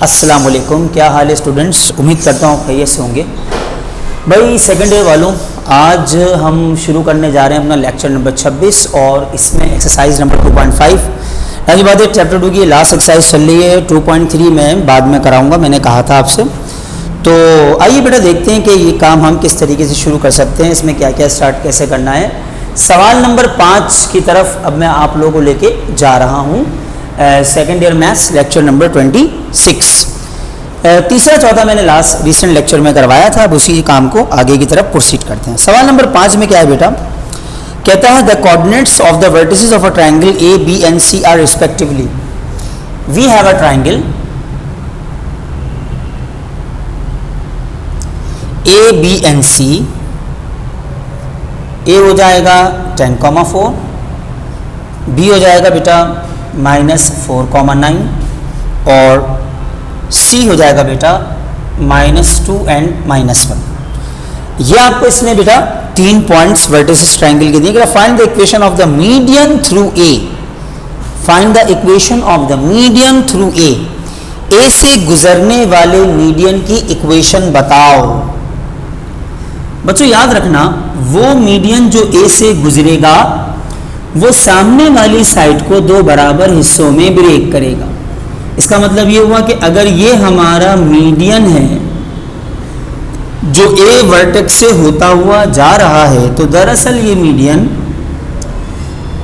अस्सलाम वालेकुम, क्या हाल है स्टूडेंट्स। उम्मीद करता हूँ खैरियत से होंगे। भाई सेकेंड ईयर वालों, आज हम शुरू करने जा रहे हैं अपना लेक्चर नंबर 26 और इसमें एक्सरसाइज नंबर 2.5। यानी बात है चैप्टर 2 की लास्ट एक्सरसाइज चल रही है। 2.3 में बाद में कराऊंगा, मैंने कहा था आपसे। तो आइए बेटा देखते हैं कि ये काम हम किस तरीके से शुरू कर सकते हैं, इसमें क्या क्या स्टार्ट कैसे करना है। सवाल नंबर 5 की तरफ अब मैं आप लोगों को लेके जा रहा हूँ। Second year maths lecture number 26। तीसरा चौथा मैंने लास्ट रिसेंट लेक्चर में करवाया था। अब उसी काम को आगे की तरफ प्रोसीड करते हैं। सवाल नंबर 5 में क्या है बेटा, कहता है the coordinates of the vertices of a triangle A B and C are respectively. We have a triangle A B and C. A हो जाएगा 10,4, बी हो जाएगा बेटा -4,9 और सी हो जाएगा बेटा -2 एंड -1। ये आपको इसने बेटा 3 पॉइंट्स वर्टिसेस ट्रायंगल के दिए। Find the equation of the median through A. Find the equation of the median through A. A से गुजरने वाले मीडियन की इक्वेशन बताओ। बच्चों याद रखना, वो मीडियन जो ए से गुजरेगा वो सामने वाली साइड को 2 बराबर हिस्सों में ब्रेक करेगा। इसका मतलब ये हुआ कि अगर ये हमारा मीडियन है जो ए वर्टेक्स से होता हुआ जा रहा है, तो दरअसल ये मीडियन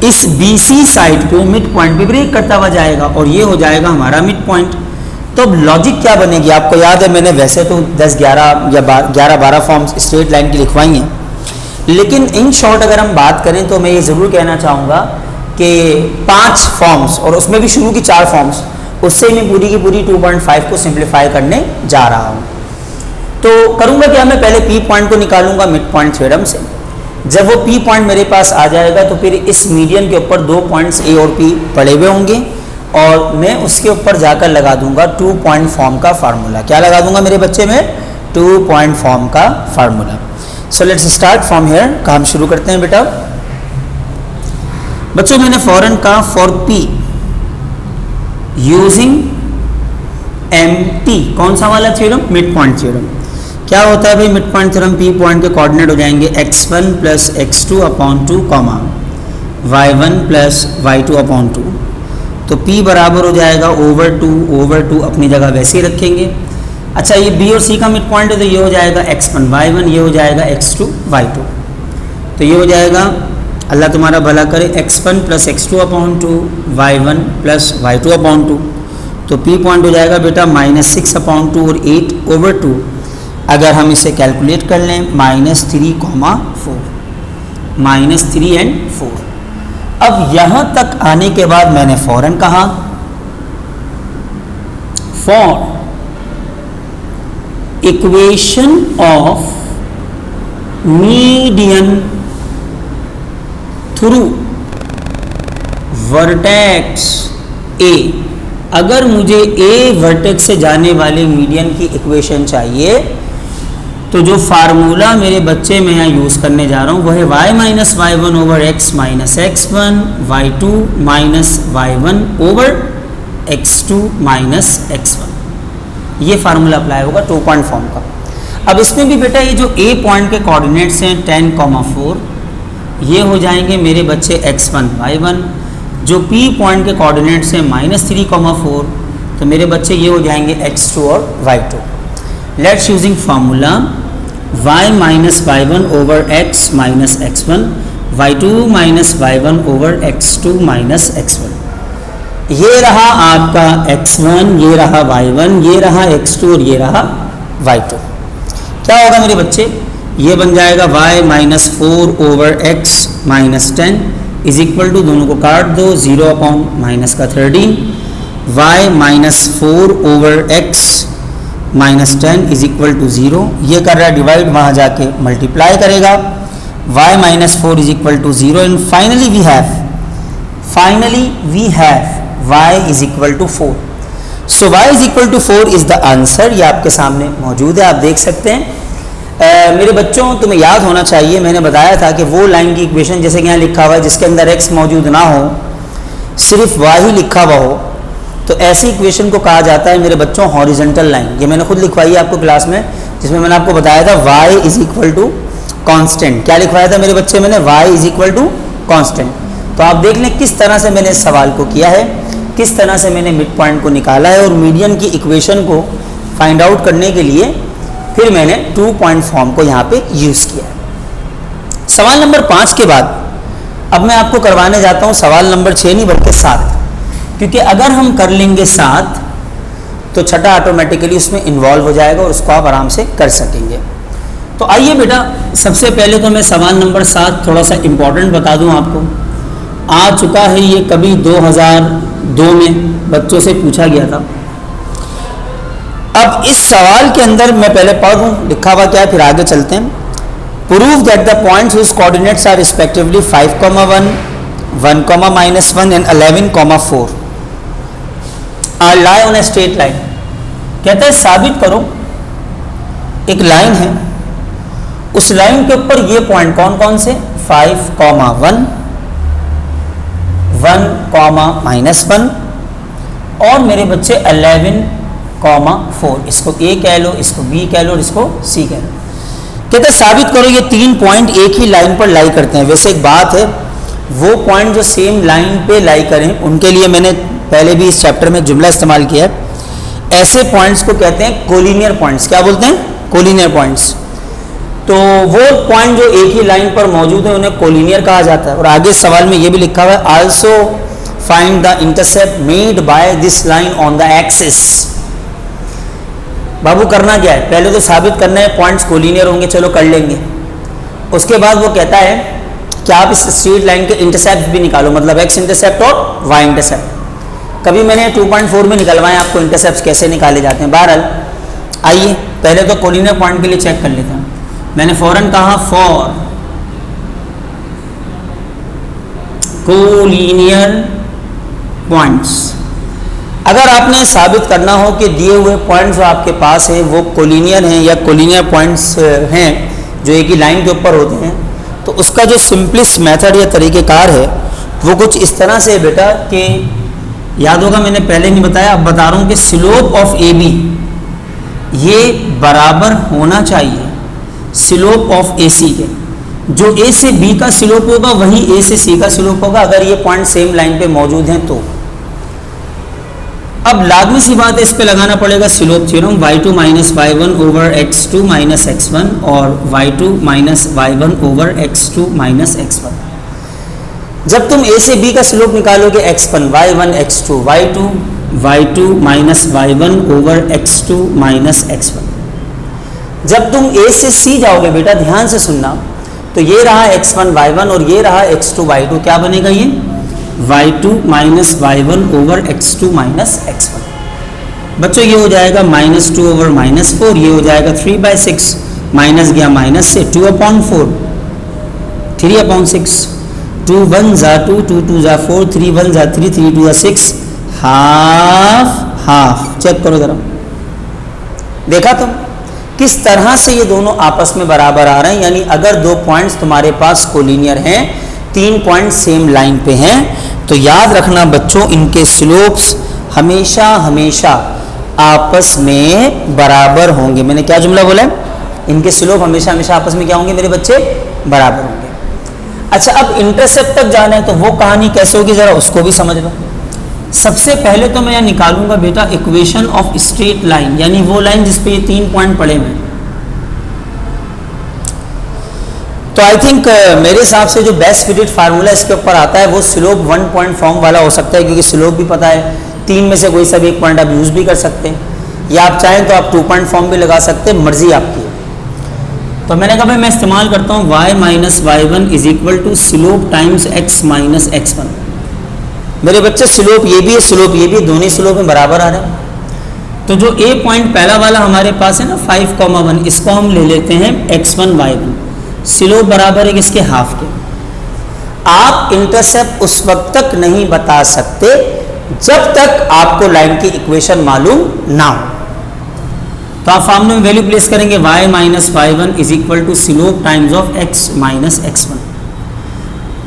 इस BC साइड को मिड पॉइंट पे ब्रेक करता हुआ जाएगा और ये हो जाएगा हमारा मिड पॉइंट। तो अब लॉजिक क्या बनेगी, आपको याद है मैंने वैसे तो 10-11 या 11-12 फॉर्म्स स्ट्रेट लाइन की लिखवाई हैं, लेकिन इन शॉर्ट अगर हम बात करें तो मैं ये ज़रूर कहना चाहूँगा कि 5 फॉर्म्स और उसमें भी शुरू की 4 फॉर्म्स, उससे मैं पूरी की पूरी 2.5 को सिंप्लीफाई करने जा रहा हूँ। तो करूँगा क्या, मैं पहले P पॉइंट को निकालूंगा मिड पॉइंट थ्योरम से। जब वो P पॉइंट मेरे पास आ जाएगा तो फिर इस मीडियन के ऊपर 2 पॉइंट्स A और P पड़े हुए होंगे और मैं उसके ऊपर जाकर लगा दूंगा 2 पॉइंट फॉर्म का फार्मूला। क्या लगा दूंगा मेरे बच्चे में? 2 पॉइंट फॉर्म का formula. So let's start from here. काम शुरू करते हैं बेटा। बच्चों मैंने फॉरन का फॉर P यूजिंग MT, कौन सा वाला थ्योरम? Mid point theorem. क्या होता है भाई mid point theorem? P point के कोऑर्डिनेट हो जाएंगे x1 + x2/2, y1 + y2/2। तो P बराबर हो जाएगा /2 अपनी जगह वैसे ही रखेंगे। अच्छा ये B और C का मिड पॉइंट है तो ये हो जाएगा x1 y1, ये हो जाएगा x2 y2। तो ये हो जाएगा, अल्लाह तुम्हारा भला करे, x1 + x2/2 y1 + y2/2। तो P पॉइंट हो जाएगा बेटा -6/2 और 8/2। अगर हम इसे कैलकुलेट कर लें -3 एंड 4। अब यहां तक आने के बाद मैंने फौरन कहा for equation of median through vertex ए। अगर मुझे ए वर्टेक्स से जाने वाले मीडियन की इक्वेशन चाहिए तो जो फार्मूला मेरे बच्चे में यहाँ यूज़ करने जा रहा हूँ वह है y - y1 / x - x1, y2 - y1 / x2 - x1। ये फार्मूला अप्लाई होगा 2 पॉइंट फॉर्म का। अब इसमें भी बेटा ये जो A पॉइंट के कोऑर्डिनेट्स हैं 10,4, ये हो जाएंगे मेरे बच्चे x1 y1। जो P पॉइंट के कोऑर्डिनेट्स हैं -3,4, तो मेरे बच्चे ये हो जाएंगे x2 और y2। Let's using formula y - y1 / x - x1, y2 - y1 / x2 - x1। ये रहा आपका x1, ये रहा y1, ये रहा x2 और ये रहा y2। क्या होगा मेरे बच्चे? ये बन जाएगा y - 4 / x - 10 is equal to, दोनों को काट दो, 0/-13, y - 4 / x - 10 is equal to 0। ये कर रहा है डिवाइड, वहाँ जाके मल्टीप्लाई करेगा, y - 4 is equal to 0 and finally we have y is equal to 4। So y is equal to 4 is the answer. ये आपके सामने मौजूद है, आप देख सकते हैं। मेरे बच्चों तुम्हें याद होना चाहिए, मैंने बताया था कि वो लाइन की इक्वेशन जैसे कि यहाँ लिखा हुआ है जिसके अंदर x मौजूद ना हो, सिर्फ y ही लिखा हुआ हो, तो ऐसी इक्वेशन को कहा जाता है मेरे बच्चों हॉरिजॉन्टल लाइन। ये मैंने खुद लिखवाई है आपको क्लास में, जिसमें मैंने आपको बताया था y is equal to constant. क्या लिखवाया था मेरे बच्चे मैंने? y is equal to constant. तो आप देख लें किस तरह से मैंने इस सवाल को किया है, किस तरह से मैंने मिड पॉइंट को निकाला है, और मीडियन की इक्वेशन को फाइंड आउट करने के लिए फिर मैंने 2 पॉइंट फॉर्म को यहाँ पे यूज़ किया है। सवाल नंबर 5 के बाद अब मैं आपको करवाने जाता हूँ सवाल नंबर 6 नहीं बल्कि 7, क्योंकि अगर हम कर लेंगे 7 तो छठा ऑटोमेटिकली उसमें इन्वॉल्व हो जाएगा और उसको आप आराम से कर सकेंगे। तो आइए बेटा, सबसे पहले तो मैं सवाल नंबर 7 थोड़ा सा इम्पोर्टेंट बता दूं आपको। आ चुका है ये, कभी 2002 में बच्चों से पूछा गया था। अब इस सवाल के अंदर मैं पहले पढ़ दूं लिखा हुआ क्या है, फिर आगे चलते हैं। Prove that the points whose coordinates are respectively 5,1, 1,-1 and 11,4 are lie on a straight line. कहता है साबित करो एक लाइन है, उस लाइन के ऊपर ये पॉइंट कौन कौन से 5,1, 1,-1 और मेरे बच्चे 11,4। इसको A कह लो, इसको B कह लो, इसको C कह लो। कहते हैं साबित करो ये 3 पॉइंट एक ही लाइन पर लाई करते हैं। वैसे एक बात है, वो पॉइंट जो सेम लाइन पे लाई करें उनके लिए मैंने पहले भी इस चैप्टर में जुमला इस्तेमाल किया है। ऐसे पॉइंट्स को कहते हैं कोलिनियर पॉइंट्स। क्या बोलते हैं? Collinear points. तो वो पॉइंट जो एक ही लाइन पर मौजूद है उन्हें कोलिनियर कहा जाता है। और आगे सवाल में ये भी लिखा हुआ है, also find the intercept made by this line on the axis. बाबू करना क्या है? पहले तो साबित करना है पॉइंट्स कोलिनियर होंगे, चलो कर लेंगे। उसके बाद वो कहता है कि आप इस स्ट्रेट लाइन के इंटरसेप्ट भी निकालो, मतलब एक्स इंटरसेप्ट और वाई इंटरसेप्ट। कभी मैंने 2.4 में निकलवाए आपको इंटरसेप्ट कैसे निकाले जाते हैं। बहरहाल आइए पहले तो कोलिनियर पॉइंट के लिए चेक कर लेते हैं। मैंने फौरन कहा फॉर कोलिनियर पॉइंट्स। अगर आपने साबित करना हो कि दिए हुए पॉइंट्स जो आपके पास हैं वो कोलिनियर हैं या कोलिनियर पॉइंट्स हैं जो एक ही लाइन के ऊपर होते हैं, तो उसका जो सिंपलेस्ट मेथड या तरीक़ेकार है वो कुछ इस तरह से बेटा कि याद होगा मैंने पहले नहीं बताया, अब बता रहा हूँ कि स्लोप ऑफ ए बी ये बराबर होना चाहिए स्लोप ऑफ ए सी के। जो ए से बी का स्लोप होगा वही ए से सी का स्लोप होगा अगर ये पॉइंट सेम लाइन पे मौजूद हैं तो। अब लाजमी सी बात है, इस पे लगाना पड़ेगा slope theorem, y2 minus y1 over x2 minus x1 और y2 minus y1 over x2 minus x1। जब तुम a से b का स्लोप निकालोगे x1 y1 x2 y2 minus y1 over x2 minus x1। जब तुम a से c जाओगे बेटा ध्यान से सुनना, तो ये रहा x1 y1 और ये रहा x2 y2। क्या बनेगा ये? y2 minus y1 over x2 minus x1। बच्चों ये हो जाएगा -2 ओवर -4, ये हो जाएगा 3/6, माइनस गया माइनस से 2/4, 3/6, 2 1 जा 2, 2 2 जा 4, 3 1 जा 3, 3 2 जा 6, हाफ। चेक करो जरा, देखा तुम किस तरह से ये दोनों आपस में बराबर आ रहे हैं। यानी अगर 2 पॉइंट्स तुम्हारे पास कोलिनियर हैं, 3 पॉइंट सेम लाइन पे हैं, तो याद रखना बच्चों इनके स्लोप्स हमेशा हमेशा आपस में बराबर होंगे। मैंने क्या जुमला बोला? इनके स्लोप हमेशा हमेशा आपस में क्या होंगे मेरे बच्चे? बराबर होंगे। अच्छा, अब इंटरसेप्ट तक जाना है तो वो कहानी कैसे होगी जरा उसको भी समझ लो। सबसे पहले तो मैं निकालूंगा बेटा इक्वेशन ऑफ स्ट्रेट लाइन, यानी वो लाइन जिसपे ये 3 पॉइंट पड़े हुए। तो आई थिंक मेरे हिसाब से जो बेस्ट फिटेड फार्मूला इसके ऊपर आता है वो स्लोप 1 पॉइंट फॉर्म वाला हो सकता है, क्योंकि स्लोप भी पता है, 3 में से कोई सा भी एक पॉइंट आप यूज़ भी कर सकते हैं, या आप चाहें तो आप 2 पॉइंट फॉर्म भी लगा सकते हैं, मर्जी आपकी है। तो मैंने कहा भाई मैं इस्तेमाल करता हूँ y minus y1 is equal to slope times x minus x1। मेरे बच्चे स्लोप ये भी है, स्लोप ये भी, दोनों स्लोप में बराबर आ रहे हैं। तो जो a पॉइंट पहला वाला हमारे पास है ना 5,1, इसको हम ले लेते हैं x1 y1, स्लोप बराबर है किसके? हाफ के। आप इंटरसेप्ट उस वक्त तक नहीं बता सकते जब तक आपको लाइन की इक्वेशन मालूम ना हो। तो आप फॉर्मूले में वैल्यू प्लेस करेंगे y minus y1 is equal to slope times of x minus x1।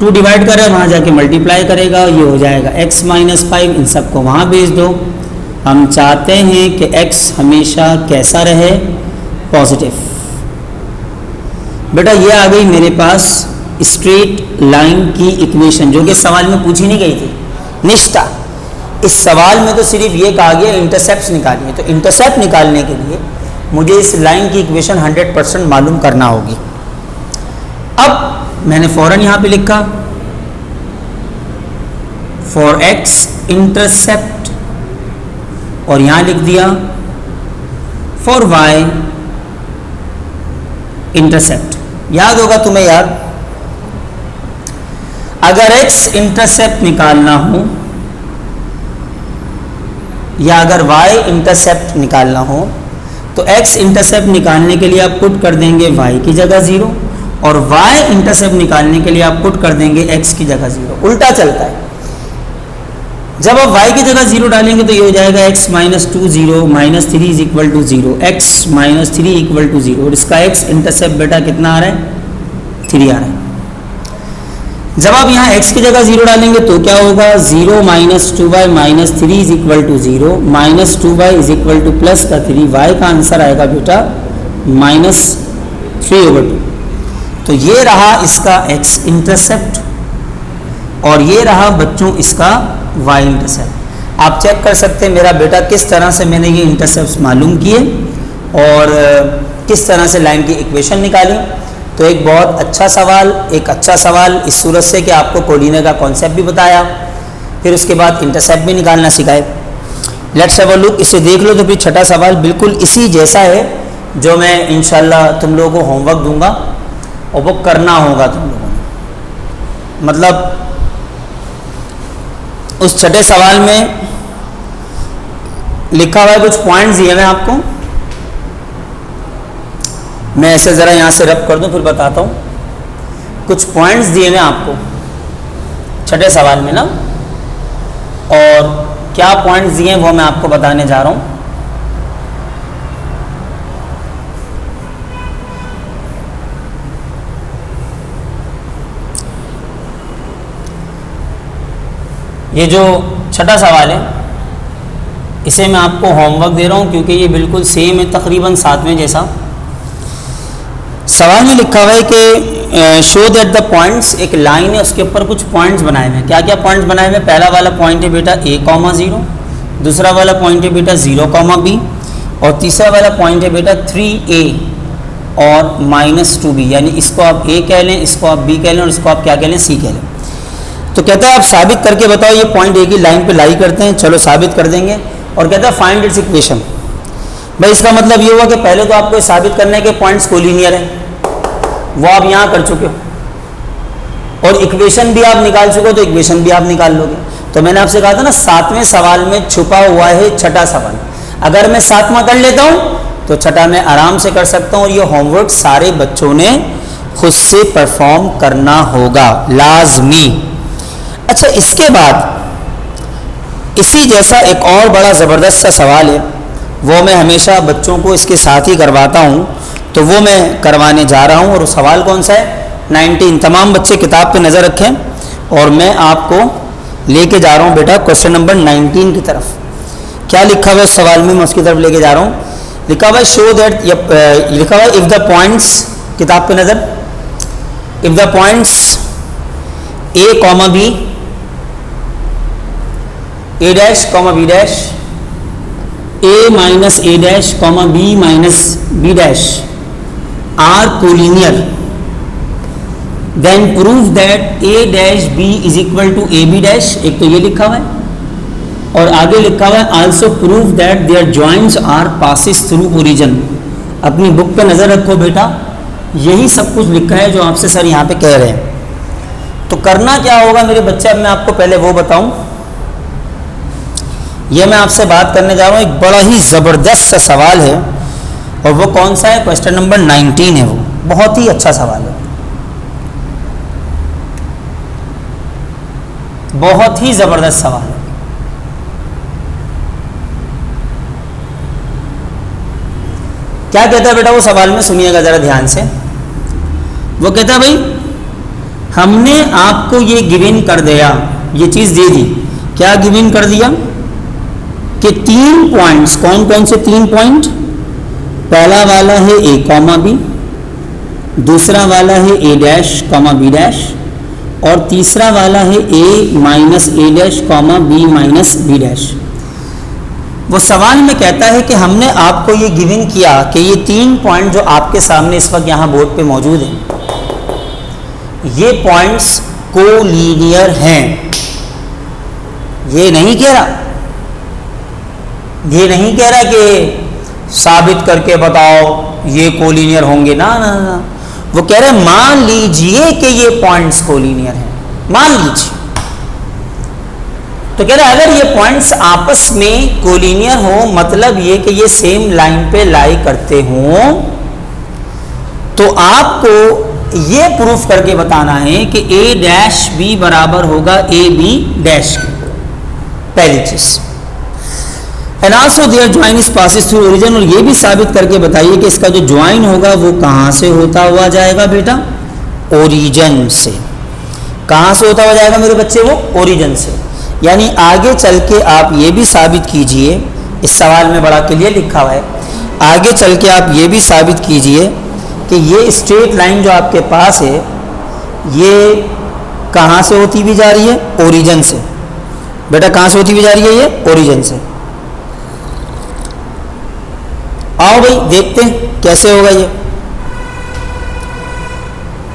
2 divide कर रहे हैं, वहाँ जाके मल्टीप्लाई करेगा, ये हो जाएगा x माइनस 5, इन सबको वहाँ भेज दो। हम चाहते हैं कि x हमेशा कैसा रहे, पॉजिटिव। बेटा ये आ गई मेरे पास स्ट्रेट लाइन की इक्वेशन, जो कि सवाल में पूछी नहीं गई थी। निष्ठा, इस सवाल में तो सिर्फ ये कहा गया इंटरसेप्ट निकालिए, तो इंटरसेप्ट निकालने के लिए मुझे इस लाइन की इक्वेशन 100% मालूम करना होगी। अब मैंने फौरन यहाँ पे लिखा फॉर x इंटरसेप्ट, और यहाँ लिख दिया फॉर y इंटरसेप्ट। याद होगा तुम्हें यार, अगर x इंटरसेप्ट निकालना हो या अगर y इंटरसेप्ट निकालना हो तो x इंटरसेप्ट निकालने के लिए आप पुट कर देंगे y की जगह 0, और y इंटरसेप्ट निकालने के लिए आप पुट कर देंगे x की जगह 0। उल्टा चलता है। जब आप y की जगह 0 डालेंगे तो ये हो जाएगा x minus 2 0 minus 3 is equal to 0, x minus 3 equal to 0, और इसका x इंटरसेप्ट बेटा कितना आ रहा है, 3 आ रहा है। जब आप यहाँ x की जगह 0 डालेंगे तो क्या होगा, 0 minus 2y minus 3 is equal to 0, minus 2y is equal to plus का 3, y का आंसर आएगा बेटा माइनस 3/2। तो ये रहा इसका x इंटरसेप्ट और ये रहा बच्चों इसका y इंटरसेप्ट। आप चेक कर सकते हैं मेरा बेटा किस तरह से मैंने ये इंटरसेप्ट मालूम किए और किस तरह से लाइन की इक्वेशन निकाली। तो एक बहुत अच्छा सवाल, एक अच्छा सवाल इस सूरत से कि आपको कोऑर्डिनेट का कॉन्सेप्ट भी बताया, फिर उसके बाद इंटरसेप्ट भी निकालना सिखाए। लेट्स हैव अ लुक, इसे देख लो। तो फिर छठा सवाल बिल्कुल इसी जैसा है जो मैं इंशाल्लाह तुम लोगों को होमवर्क दूंगा और वो करना होगा तुम लोगों ने। मतलब उस छठे सवाल में लिखा हुआ है, कुछ पॉइंट्स दिए मैं आपको, मैं ऐसे ज़रा यहाँ से रब कर दूँ फिर बताता हूँ। कुछ पॉइंट्स दिए मैं आपको छठे सवाल में ना, और क्या पॉइंट्स दिए हैं वो मैं आपको बताने जा रहा हूँ। ये जो छठा सवाल है इसे मैं आपको होमवर्क दे रहा हूँ क्योंकि ये बिल्कुल सेम है, तकरीबन 7वें जैसा। सवाल में लिखा हुआ है कि शो दैट द पॉइंट्स, एक लाइन है उसके ऊपर कुछ पॉइंट्स बनाए हुए हैं। क्या क्या पॉइंट्स बनाए हुए हैं? पहला वाला पॉइंट है बेटा a,0, दूसरा वाला पॉइंट है बेटा 0,b, और तीसरा वाला पॉइंट है बेटा 3a और -2b। यानी इसको आप a कह लें, इसको आप b कह लें और इसको आप क्या कह लें, c कह लें। तो कहता है आप साबित करके बताओ ये पॉइंट एक ही लाइन पे लाई करते हैं। चलो साबित कर देंगे। और कहता है फाइंड इट्स इक्वेशन। भाई इसका मतलब ये हुआ कि पहले तो आपको साबित करने के पॉइंट्स कोलिनियर हैं, वो आप यहाँ कर चुके हो, और इक्वेशन भी आप निकाल चुके हो, तो इक्वेशन भी आप निकाल लोगे। तो मैंने आपसे कहा था ना 7वें सवाल में छुपा हुआ है छठा सवाल। अगर मैं 7वां कर लेता हूँ तो छठा मैं आराम से कर सकता हूँ, और ये होमवर्क सारे बच्चों ने खुद से परफॉर्म करना होगा लाजमी। अच्छा, इसके बाद इसी जैसा एक और बड़ा ज़बरदस्त सा सवाल है, वो मैं हमेशा बच्चों को इसके साथ ही करवाता हूँ, तो वो मैं करवाने जा रहा हूँ। और वो सवाल कौन सा है? 19। तमाम बच्चे किताब पे नज़र रखें और मैं आपको लेके जा रहा हूँ बेटा क्वेश्चन नंबर 19 की तरफ। क्या लिखा हुआ है उस सवाल में, मैं उसकी तरफ लेके जा रहा हूँ। लिखा हुआ है शो दैट, लिखा हुआ है इफ़ द पॉइंट्स, किताब पे नज़र, if the points a, b, a dash, b dash, a minus a dash, b minus b dash are collinear, then prove that a dash b is equal to A B dash. एक तो ये लिखा हुआ है, और आगे लिखा हुआ है also prove that their joints are passes through origin. अपनी बुक पे नज़र रखो बेटा, यही सब कुछ लिखा है जो आपसे सर यहाँ पे कह रहे हैं। तो करना क्या होगा मेरे बच्चे, अब मैं आपको पहले वो बताऊं। ये मैं आपसे बात करने जा रहा हूँ, एक बड़ा ही ज़बरदस्त सा सवाल है, और वो कौन सा है? क्वेश्चन नंबर 19 है। वो बहुत ही अच्छा सवाल है, बहुत ही ज़बरदस्त सवाल है। क्या कहता है बेटा वो सवाल में, सुनिएगा ज़रा ध्यान से। वो कहता है भाई हमने आपको ये गिवन कर दिया, ये चीज दे दी। क्या गिवन कर दिया कि 3 पॉइंट्स, कौन कौन से 3 पॉइंट? पहला वाला है ए कॉमा बी, दूसरा वाला है A dash comma B dash, और तीसरा वाला है A minus A dash comma B minus B dash. वो सवाल में कहता है कि हमने आपको ये गिवन किया कि ये 3 पॉइंट जो आपके सामने इस वक्त यहाँ बोर्ड पे मौजूद हैं, ये पॉइंट्स कोलीनियर हैं। ये नहीं कह रहा, ये नहीं कह रहा कि साबित करके बताओ ये कोलीनियर होंगे, ना ना ना, वो कह रहे हैं मान लीजिए कि ये पॉइंट्स कोलीनियर हैं, मान लीजिए। तो कह रहे अगर ये पॉइंट्स आपस में कोलीनियर हो, मतलब ये कि ये सेम लाइन पे लाई करते हों, तो आपको ये प्रूफ करके बताना है कि ए डैश बी बराबर होगा ए बी डैश की, पहली चीज। And also their join is passes through origin, और ये भी साबित करके बताइए कि इसका जो ज्वाइन होगा वो कहां से होता हुआ जाएगा बेटा? ओरिजिन से। कहां से होता हुआ जाएगा मेरे बच्चे? वो ओरिजिन से। यानी आगे चल के आप ये भी साबित कीजिए, इस सवाल में बड़ा क्लियर लिखा हुआ है, आगे चल के आप ये भी साबित कीजिए कि ये स्ट्रेट लाइन जो आपके पास है ये कहां से होती हुई जा रही है? ओरिजिन से। बेटा कहां से होती हुई जा रही है? ये ओरिजिन से। आओ भाई देखते हैं कैसे होगा ये।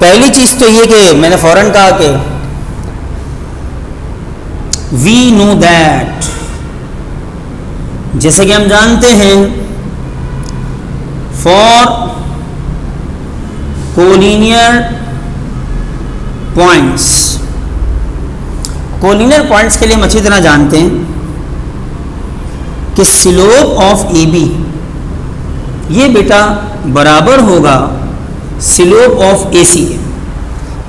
पहली चीज तो ये कि मैंने फौरन कहा कि वी नो दैट, जैसे कि हम जानते हैं, for collinear points, collinear points के लिए हम अच्छी तरह जानते हैं कि स्लोप ऑफ ए बी ये बेटा बराबर होगा स्लोप ऑफ ए सी।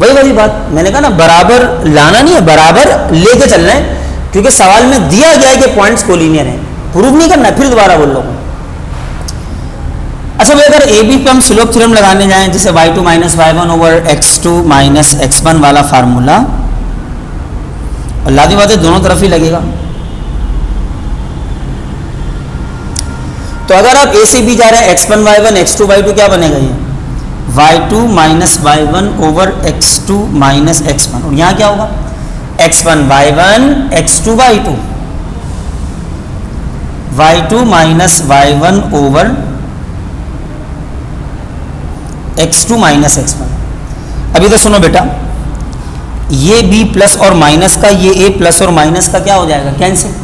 वही वाली बात मैंने कहा ना, बराबर लाना नहीं है, बराबर लेके चलना है, क्योंकि सवाल में दिया गया है कि पॉइंट्स कोलिनियर हैं, प्रूव नहीं करना। फिर दोबारा बोल लो। अच्छा भाई, अगर ए बी पे हम स्लोप थ्योरम लगाने जाएं, जैसे y2 minus y1 over x2 minus x1 वाला फार्मूला, और लादी बात है दोनों तरफ ही लगेगा। तो अगर आप ए से बी जा रहे हैं, x1 y1 x2 y2, क्या बनेगा? ये y2 minus y1 over x2 minus x1, और यहाँ क्या होगा? x1 y1 x2 y2, y2 minus y1 over x2 minus x1। अभी तो सुनो बेटा, ये b प्लस और माइनस का, ये a प्लस और माइनस का क्या हो जाएगा? कैंसिल।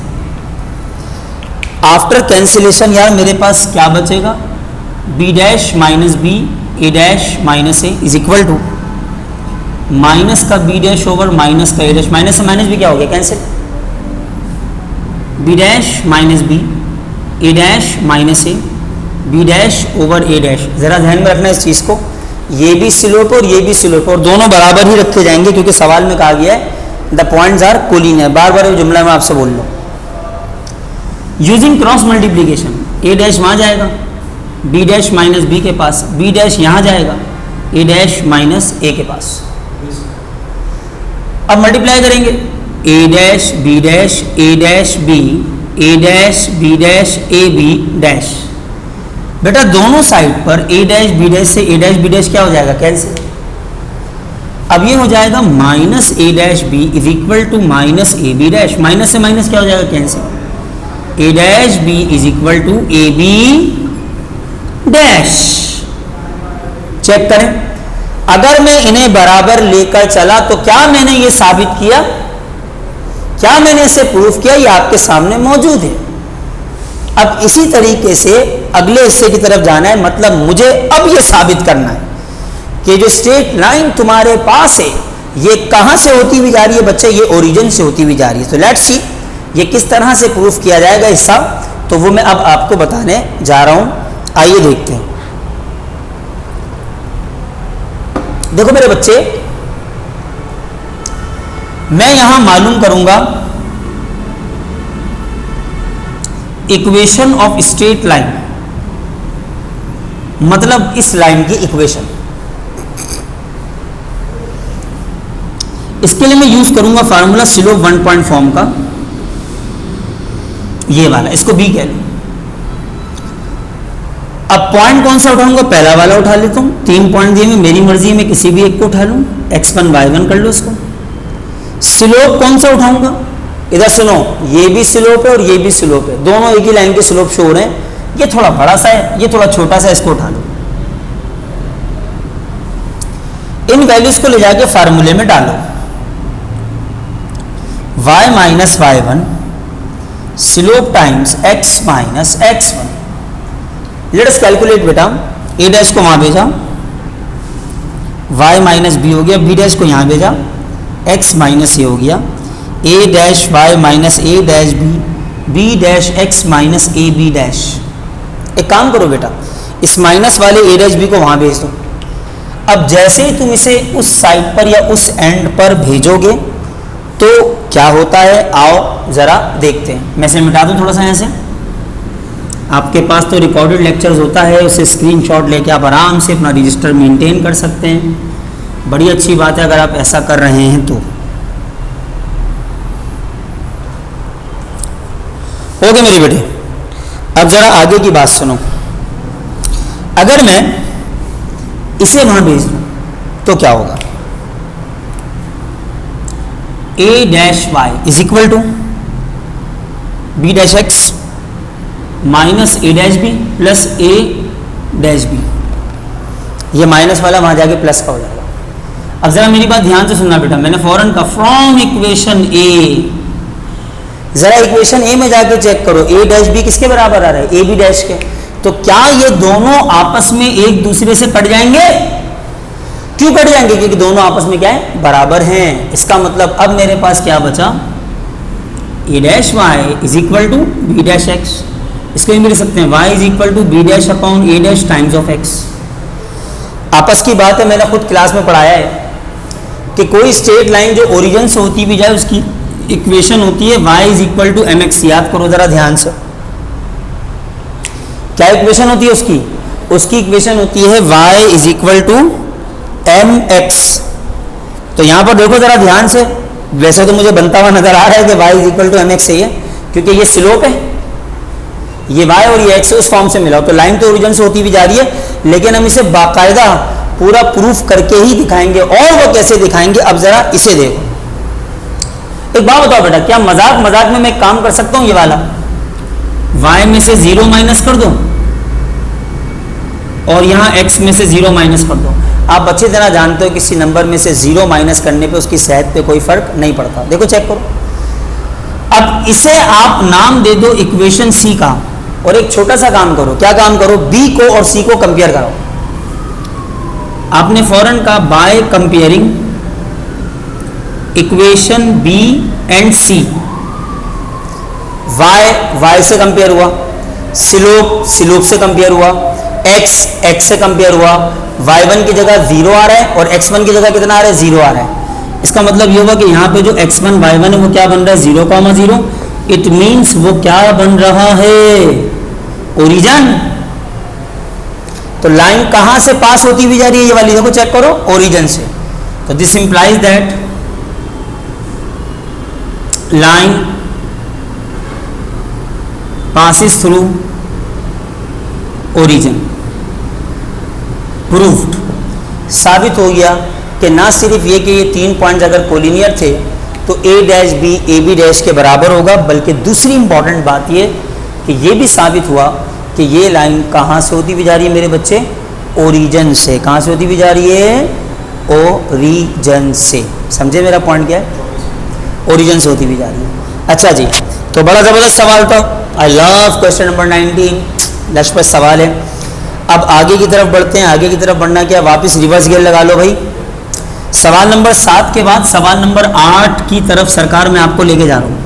आफ्टर कैंसिलेशन यार मेरे पास क्या बचेगा? b dash minus B A dash minus A is equal to minus का b डैश ओवर माइनस का a डैश, माइनस से माइनस भी क्या हो गया? Cancel. b dash minus B A dash minus A, b dash over a dash. जरा ध्यान में रखना इस चीज को, ये भी स्लोप और ये भी स्लोप, और दोनों बराबर ही रखे जाएंगे, क्योंकि सवाल में कहा गया है द पॉइंट्स आर कोलिनियर। बार बार ये जुमला मैं आपसे बोल लो। यूजिंग क्रॉस मल्टीप्लीकेशन, ए डैश वहां जाएगा बी डैश माइनस बी के पास, बी डैश यहां जाएगा ए डैश माइनस ए के पास। अब मल्टीप्लाई करेंगे, A dash B dash A dash B A dash B dash A B dash. बेटा दोनों साइड पर ए डैश बी डैश से ए डैश बी डैश क्या हो जाएगा? कैंसिल। अब ये हो जाएगा minus A dash B is equal to minus A B dash, minus से माइनस क्या हो जाएगा? Cancel. A dash B is equal to A B dash. Check करें, अगर मैं इन्हें बराबर लेकर चला तो क्या मैंने ये साबित किया? क्या मैंने इसे प्रूफ किया? ये आपके सामने मौजूद है। अब इसी तरीके से अगले हिस्से की तरफ जाना है, मतलब मुझे अब ये साबित करना है कि जो स्ट्रेट लाइन तुम्हारे पास है ये कहां से होती हुई जा रही है बच्चे? ये ओरिजिन से होती हुई जा रही है। तो लेट्स सी ये किस तरह से प्रूफ किया जाएगा हिस्सा, तो वो मैं अब आपको बताने जा रहा हूं। आइए देखते हैं। देखो मेरे बच्चे, मैं यहां मालूम करूंगा इक्वेशन ऑफ स्ट्रेट लाइन, मतलब इस लाइन की इक्वेशन। इसके लिए मैं यूज करूंगा फार्मूला स्लोप 1 पॉइंट फॉर्म का, ये वाला, इसको बी कह लो। अब पॉइंट कौन सा उठाऊंगा, पहला वाला उठा लेता हूं, 3 पॉइंट दिए, मैं मेरी मर्जी में किसी भी एक को उठा लूं, x1 y1 कर लो इसको। स्लोप कौन सा उठाऊंगा, इधर सुनो, ये भी स्लोप है और ये भी स्लोप है, दोनों एक ही लाइन के स्लोप शो हो रहे हैं, ये थोड़ा बड़ा सा है, ये थोड़ा छोटा सा, इसको उठा लो। इन वैल्यूज को ले जाके फार्मूले में डालो, y minus y1 slope times x minus x1। Let us calculate बेटा, a डैश को वहां भेजा, y माइनस b हो गया, b डैश को यहां भेजा, x माइनस ए हो गया, a dash y minus a dash b, b dash x minus a b dash. एक काम करो बेटा, इस माइनस वाले a डैश b को वहां भेज दो। अब जैसे ही तुम इसे उस साइड पर या उस एंड पर भेजोगे तो क्या होता है, आओ जरा देखते हैं। मैं इसे मिटा दूं थोड़ा सा, यहाँ से आपके पास तो रिकॉर्डेड लेक्चर्स होता है, उसे स्क्रीनशॉट लेके आप आराम से अपना रजिस्टर मेंटेन कर सकते हैं। बड़ी अच्छी बात है अगर आप ऐसा कर रहे हैं तो। ओके मेरे बेटे, अब जरा आगे की बात सुनो। अगर मैं इसे वहां भेज दूं तो क्या होगा, a dash y is equal to b dash x minus a dash b plus a dash b। ये माइनस वाला वहां जाके प्लस का हो जाएगा। अब जरा मेरी बात ध्यान से सुनना बेटा, मैंने फौरन कहा फ्रॉम इक्वेशन a, जरा इक्वेशन a में जाके चेक करो, a डैश b किसके बराबर आ रहा है, a b डैश के। तो क्या ये दोनों आपस में एक दूसरे से कट जाएंगे, क्यों कट जाएंगे, क्योंकि दोनों आपस में क्या है, बराबर हैं। इसका मतलब अब मेरे पास क्या बचा, a dash Y is equal to B dash X. इसको भी लिख सकते हैं y is equal to B dash upon a dash times of x। आपस की बात है, मैंने खुद क्लास में पढ़ाया है कि कोई स्ट्रेट लाइन जो ओरिजिन से होती भी जाए उसकी इक्वेशन होती है y is equal to M X. याद करो जरा ध्यान से, क्या इक्वेशन होती है उसकी, उसकी इक्वेशन होती है y is equal to M X. तो यहां पर देखो जरा ध्यान से, वैसे तो मुझे बनता हुआ नजर आ रहा है कि y is equal to M X है, क्योंकि ये स्लोप है, ये y और ये x उस फॉर्म से मिला, तो लाइन तो ओरिजिन से होती भी जा रही है, लेकिन हम इसे बाकायदा पूरा प्रूफ करके ही दिखाएंगे। और वो कैसे दिखाएंगे, अब जरा इसे देखो। एक बात बताओ बेटा, क्या मजाक मजाक में मैं एक काम कर सकता हूं, ये वाला y में से 0 माइनस कर दो और यहाँ x में से 0 माइनस कर दो। आप अच्छी तरह जानते हो किसी नंबर में से 0 माइनस करने पे उसकी सेहत पे कोई फर्क नहीं पड़ता। देखो चेक करो, अब इसे आप नाम दे दो इक्वेशन c का, और एक छोटा सा काम करो, क्या काम करो, b को और c को कंपेयर करो। आपने फौरन कहा by comparing equation b and c, y से कंपेयर हुआ, स्लोप से कंपेयर हुआ, x से कंपेयर हुआ, y1 की जगह 0 आ रहा है और x1 की जगह कितना आ रहा है, 0 आ रहा है। इसका मतलब ये होगा कि यहाँ पे जो x1 y1 है वो क्या बन रहा है, 0,0। इट मीन्स वो क्या बन रहा है, ओरिजिन। तो लाइन कहां से पास होती हुई जा रही है, ये वाली देखो चेक करो, ओरिजिन से। तो this implies that line passes through origin. Proved, साबित हो गया कि ना सिर्फ ये कि ये 3 पॉइंट्स अगर कोलिनियर थे तो a dash B A B dash के बराबर होगा, बल्कि दूसरी इंपॉर्टेंट बात ये कि ये भी साबित हुआ कि ये लाइन कहाँ से होती हुई जा रही है मेरे बच्चे, ओरिजिन से। कहाँ से होती हुई जा रही है, ओरिजिन से। समझे मेरा पॉइंट क्या है, ओरिजिन से होती हुई जा रही है। अच्छा जी, तो बड़ा ज़बरदस्त सवाल था। आई लव क्वेश्चन नंबर 19, लशपत सवाल है। अब आगे की तरफ बढ़ते हैं। आगे की तरफ बढ़ना क्या, वापस रिवर्स गियर लगा लो भाई। सवाल नंबर 7 के बाद सवाल नंबर 8 की तरफ सरकार मैं आपको लेके जा रहा हूँ।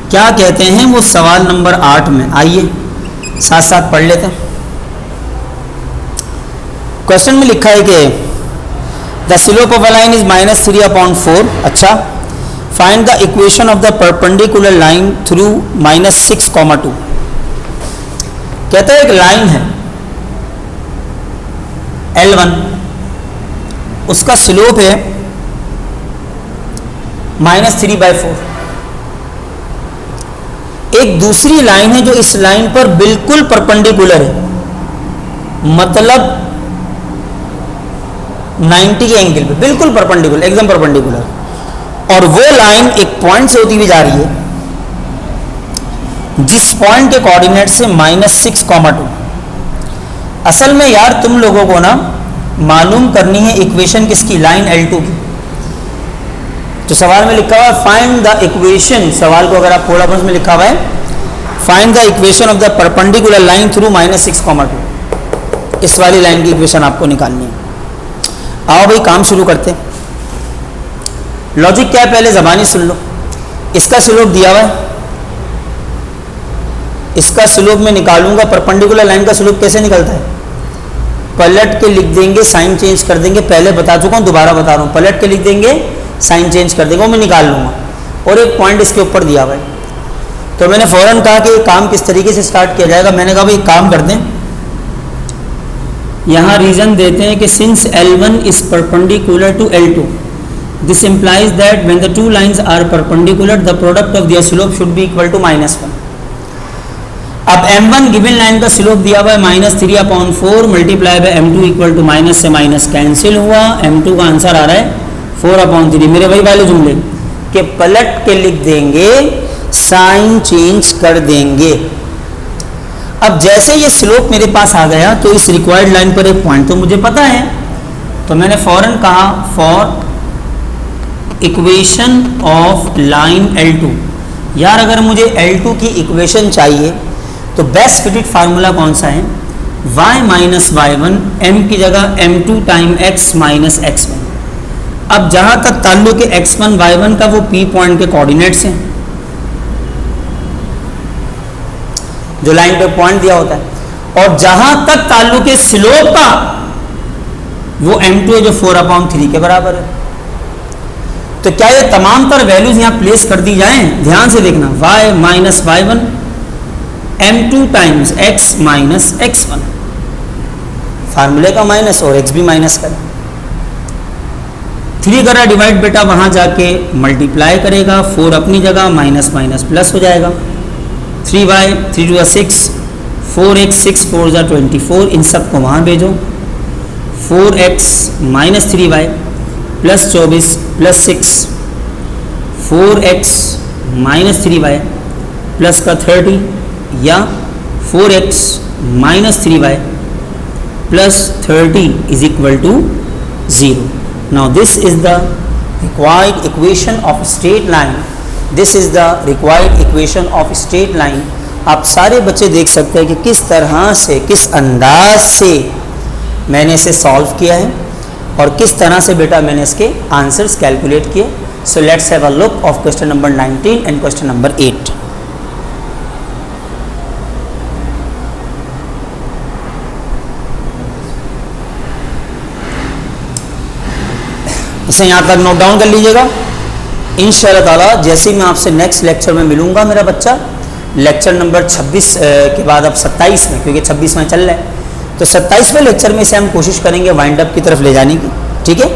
क्या कहते हैं वो सवाल नंबर 8 में, आइए साथ साथ पढ़ लेते हैं। क्वेश्चन में लिखा है कि the slope of a line is -3/4। अच्छा, find the equation of the perpendicular line through -6,2। कहता है एक लाइन है L1, उसका स्लोप है -3/4। एक दूसरी लाइन है जो इस लाइन पर बिल्कुल परपेंडिकुलर है, मतलब 90 के एंगल पे बिल्कुल परपेंडिकुलर, एकदम परपेंडिकुलर, और वो लाइन एक पॉइंट से होती हुई जा रही है जिस पॉइंट के कोऑर्डिनेट से -6,2। असल में यार तुम लोगों को ना मालूम करनी है इक्वेशन किसकी, लाइन L2 की। तो सवाल में लिखा हुआ है फाइंड द इक्वेशन, सवाल को अगर आप थोड़ा प्रश्न में लिखा हुआ है find the equation of the perpendicular line through -6,2। इस वाली लाइन की इक्वेशन आपको निकालनी है। आओ भाई काम शुरू करते हैं। लॉजिक क्या है पहले जबानी सुन लो। इसका स्लोप दिया हुआ है, इसका स्लोप मैं निकालूंगा। परपेंडिकुलर लाइन का स्लोप कैसे निकलता है, पलट के लिख देंगे, साइन चेंज कर देंगे। पहले बता चुका हूं, दोबारा बता रहा हूं, पलट के लिख देंगे, साइन चेंज कर देंगे, वो मैं निकाल लूंगा। और एक पॉइंट इसके ऊपर दिया हुआ है, तो मैंने फौरन कहा कि काम किस तरीके से स्टार्ट किया जाएगा। मैंने कहा भाई काम कर दें, यहाँ रीजन देते हैं कि since L1 is perpendicular to L2, this implies that when the two lines are perpendicular the product of their slope should be equal to -1। अब M1 गिवन लाइन का स्लोप दिया हुआ है -3/4 multiply by M2 equal to minus से minus cancel हुआ, M2 का answer आ रहा है 4/3। मेरे वही वाले जुमले के पलट के लिख देंगे, साइन चेंज कर देंगे। अब जैसे ये स्लोप मेरे पास आ गया तो इस रिक्वायर्ड लाइन पर एक पॉइंट तो मुझे पता है, तो मैंने फौरन कहा for equation of line L2। यार अगर मुझे L2 की इक्वेशन चाहिए तो बेस्ट फिटेड फार्मूला कौन सा है, y - y1 m की जगह m2 time x minus x1। अब जहां तक ताल्लुक है x1 y1 का, वो P पॉइंट के कोऑर्डिनेट्स हैं जो लाइन पे पॉइंट दिया होता है, और जहां तक ताल्लुक है स्लोप का, वो m2 है जो 4/3 के बराबर है। तो क्या ये तमाम तर वैल्यूज यहां प्लेस कर दी जाएं, ध्यान से देखना, y - y1 m2 times x minus x1, फार्मूले का माइनस और x भी माइनस कर 3 करा डिवाइड, बेटा वहां जाके मल्टीप्लाई करेगा, 4 अपनी जगह, माइनस माइनस प्लस हो जाएगा, 3y 3 2 6 4x 6 4 24, इन सब को वहाँ भेजो, 4x minus 3y plus 24 plus 6 4x minus 3y plus का 30, या 4x minus 3y plus 30 is equal to 0। Now this is the required equation of straight line, this is the required equation of straight line. आप सारे बच्चे देख सकते हैं कि किस तरह से, किस अंदाज से मैंने इसे सॉल्व किया है और किस तरह से बेटा मैंने इसके आंसर्स कैलकुलेट किए। So let's have a look of question number 19 and question number 8। इसे यहाँ तक नोट डाउन कर लीजिएगा। इंशाअल्लाह ताला जैसे ही मैं आपसे नेक्स्ट लेक्चर में मिलूंगा मेरा बच्चा, लेक्चर नंबर 26 के बाद अब 27 में, क्योंकि 26 में चल रहा है, तो 27वें लेक्चर में इसे हम कोशिश करेंगे वाइंड अप की तरफ ले जाने की। ठीक है,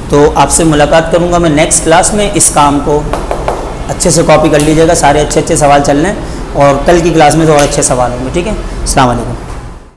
तो आपसे मुलाकात करूंगा मैं नेक्स्ट क्लास में। इस काम को अच्छे से कॉपी कर लीजिएगा, सारे अच्छे अच्छे सवाल चल रहे हैं और कल की क्लास में तो और अच्छे सवाल होंगे। ठीक है, अस्सलाम वालेकुम।